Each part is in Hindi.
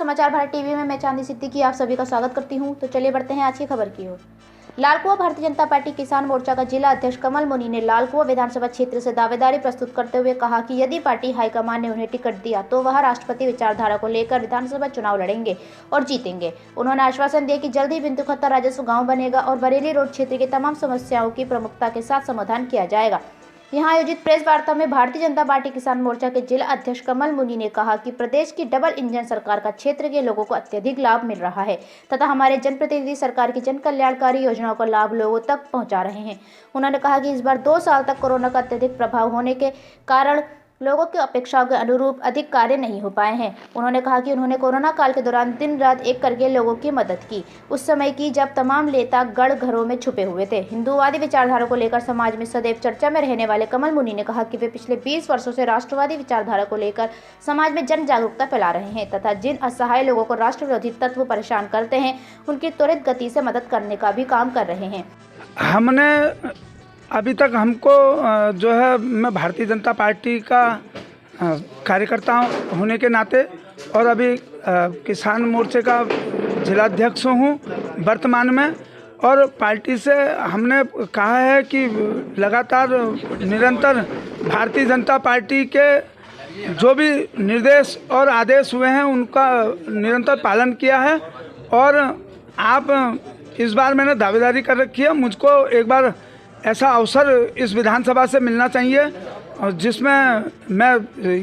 समाचार भारत टीवी में मैं चांदी सिद्दीकी आप सभी का स्वागत करती हूं। तो चलिए बढ़ते हैं आज की खबर की ओर। लालकुआं भारतीय जनता पार्टी किसान मोर्चा का जिला अध्यक्ष कमल मुनि ने लालकुआं विधानसभा क्षेत्र से दावेदारी प्रस्तुत करते हुए कहा कि यदि पार्टी हाईकमान ने उन्हें टिकट दिया तो वह राष्ट्रपति विचारधारा को लेकर विधानसभा चुनाव लड़ेंगे और जीतेंगे। उन्होंने आश्वासन दिया कि जल्द ही बिंदु खत्ता राजस्व गाँव बनेगा और बरेली रोड क्षेत्र की तमाम समस्याओं की प्रमुखता के साथ समाधान किया जाएगा। यहां आयोजित प्रेस वार्ता में भारतीय जनता पार्टी किसान मोर्चा के जिला अध्यक्ष कमल मुनि ने कहा कि प्रदेश की डबल इंजन सरकार का क्षेत्र के लोगों को अत्यधिक लाभ मिल रहा है तथा हमारे जनप्रतिनिधि सरकार की जन कल्याणकारी योजनाओं का लाभ लोगों तक पहुंचा रहे हैं। उन्होंने कहा कि इस बार 2 साल तक कोरोना का अत्यधिक प्रभाव होने के कारण लोगों की अपेक्षाओं के अनुरूप अधिक कार्य नहीं हो पाए हैं। उन्होंने कहा कि उन्होंने कोरोना काल के दौरान दिन रात एक करके लोगों की मदद की, उस समय की जब तमाम नेता गढ़ घरों में छुपे हुए थे। हिंदूवादी विचारधारा को लेकर समाज में सदैव चर्चा में रहने वाले कमल मुनि ने कहा कि वे पिछले 20 वर्षों से राष्ट्रवादी विचारधारा को लेकर समाज में जन जागरूकता फैला रहे हैं तथा जिन असहाय लोगों को राष्ट्र विरोधी तत्व परेशान करते हैं उनकी त्वरित गति से मदद करने का भी काम कर रहे हैं। हमने अभी तक हमको जो है मैं भारतीय जनता पार्टी का कार्यकर्ता होने के नाते और अभी किसान मोर्चे का जिलाध्यक्ष हूँ वर्तमान में, और पार्टी से हमने कहा है कि लगातार निरंतर भारतीय जनता पार्टी के जो भी निर्देश और आदेश हुए हैं उनका निरंतर पालन किया है। और आप इस बार मैंने दावेदारी कर रखी है, मुझको एक बार ऐसा अवसर इस विधानसभा से मिलना चाहिए और जिसमें मैं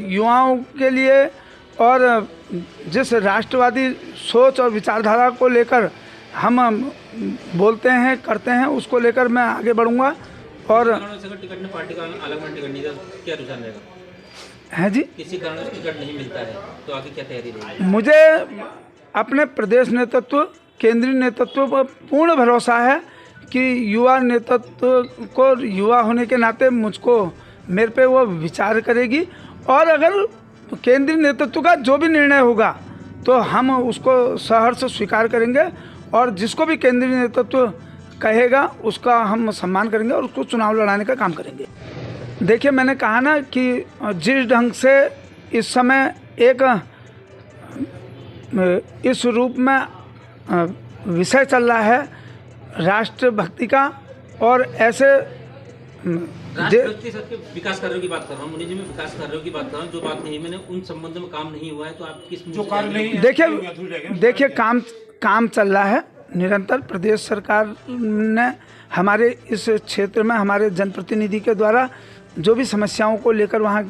युवाओं के लिए और जिस राष्ट्रवादी सोच और विचारधारा को लेकर हम बोलते हैं करते हैं उसको लेकर मैं आगे बढ़ूंगा। और टिकट में पार्टी का अलग टिकट नहीं था, क्या रुझान रहेगा? है जी, किसी कारण से टिकट नहीं मिलता है तो आगे क्या तैयारी रहेगी? मुझे अपने प्रदेश नेतृत्व केंद्रीय नेतृत्व पर पूर्ण भरोसा है कि युवा नेतृत्व को युवा होने के नाते मुझको मेरे पे वो विचार करेगी और अगर केंद्रीय नेतृत्व का जो भी निर्णय होगा तो हम उसको सहर्ष स्वीकार करेंगे और जिसको भी केंद्रीय नेतृत्व कहेगा उसका हम सम्मान करेंगे और उसको चुनाव लड़ाने का काम करेंगे। देखिए, मैंने कहा ना कि जिस ढंग से इस समय एक इस रूप में विषय चल रहा है राष्ट्रभक्ति का और ऐसे विकास कार्यों की बात कर रहा हूँ, मुनि जी, मैं विकास कार्यों की बात कर रहा हूँ। जो बात नहीं मैंने उन संबंध में काम नहीं हुआ है तो आप किस जो कार्य नहीं देखिए काम चल रहा है निरंतर। प्रदेश सरकार ने हमारे इस क्षेत्र में हमारे जनप्रतिनिधि के द्वारा जो भी समस्याओं को लेकर वहाँ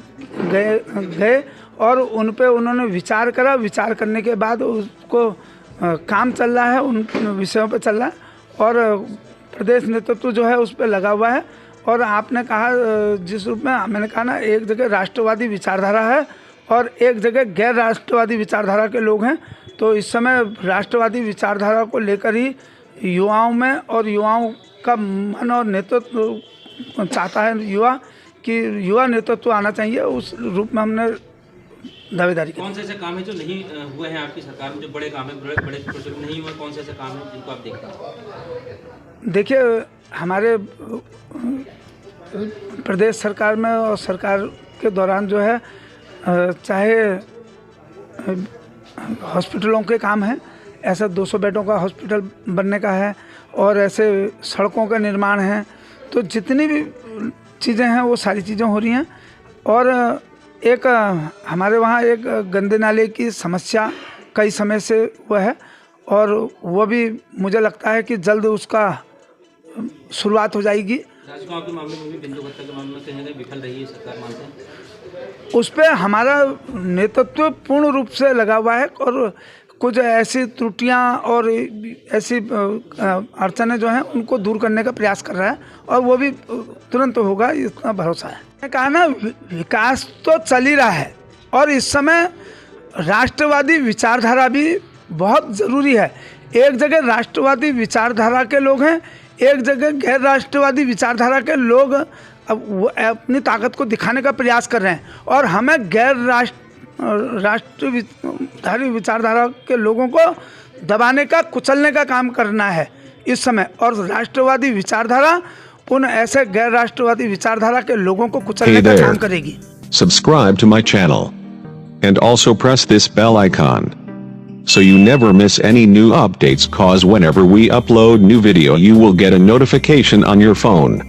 गए और उन पे उन्होंने विचार करा, विचार करने के बाद उसको काम चल रहा है, उन विषयों पे चल रहा है और प्रदेश नेतृत्व जो है उस पर लगा हुआ है। और आपने कहा जिस रूप में मैंने कहा ना, एक जगह राष्ट्रवादी विचारधारा है और एक जगह गैर राष्ट्रवादी विचारधारा के लोग हैं। तो इस समय राष्ट्रवादी विचारधारा को लेकर ही युवाओं में और युवाओं का मन और नेतृत्व चाहता है युवा कि युवा नेतृत्व आना चाहिए, उस रूप में हमने दावेदारी की। कौन से ऐसे काम है जो नहीं हुए हैं आपकी सरकार में, जो बड़े काम है, बड़े प्रोजेक्ट नहीं हुए? कौन से ऐसे काम है जिनको आप देखते हैं? देखिए, हमारे प्रदेश सरकार में और सरकार के दौरान जो है चाहे हॉस्पिटलों के काम हैं, ऐसा 200 बेडों का हॉस्पिटल बनने का है और ऐसे सड़कों का निर्माण है, तो जितनी भी चीज़ें हैं वो सारी चीज़ें हो रही हैं। और एक हमारे वहाँ एक गंदे नाले की समस्या कई समय से वो है और वो भी मुझे लगता है कि जल्द उसका शुरुआत हो जाएगी। राजगांव के मामले में भी बिंदु खत्ता के मामले में कहीं ना कहीं विफल रही है सरकार, मानते हैं? उस पर हमारा नेतृत्व पूर्ण रूप से लगा हुआ है और कुछ ऐसी त्रुटियां और ऐसी अड़चनें जो हैं उनको दूर करने का प्रयास कर रहा है और वो भी तुरंत होगा, इतना भरोसा है। मैंने कहा ना, विकास तो चल ही रहा है और इस समय राष्ट्रवादी विचारधारा भी बहुत ज़रूरी है। एक जगह राष्ट्रवादी विचारधारा के लोग हैं, एक जगह गैर राष्ट्रवादी विचारधारा के लोग अब वो अपनी ताकत को दिखाने का प्रयास कर रहे हैं और हमें गैर राष्ट्रधारी विचारधारा के लोगों को दबाने का, कुचलने का काम करना है इस समय। और राष्ट्रवादी विचारधारा उन ऐसे गैर राष्ट्रवादी विचारधारा के लोगों को कुचलने का काम करेगी। Subscribe to my channel and also press this bell icon so you never miss any new updates, cause whenever we upload new video you will get a notification on your phone.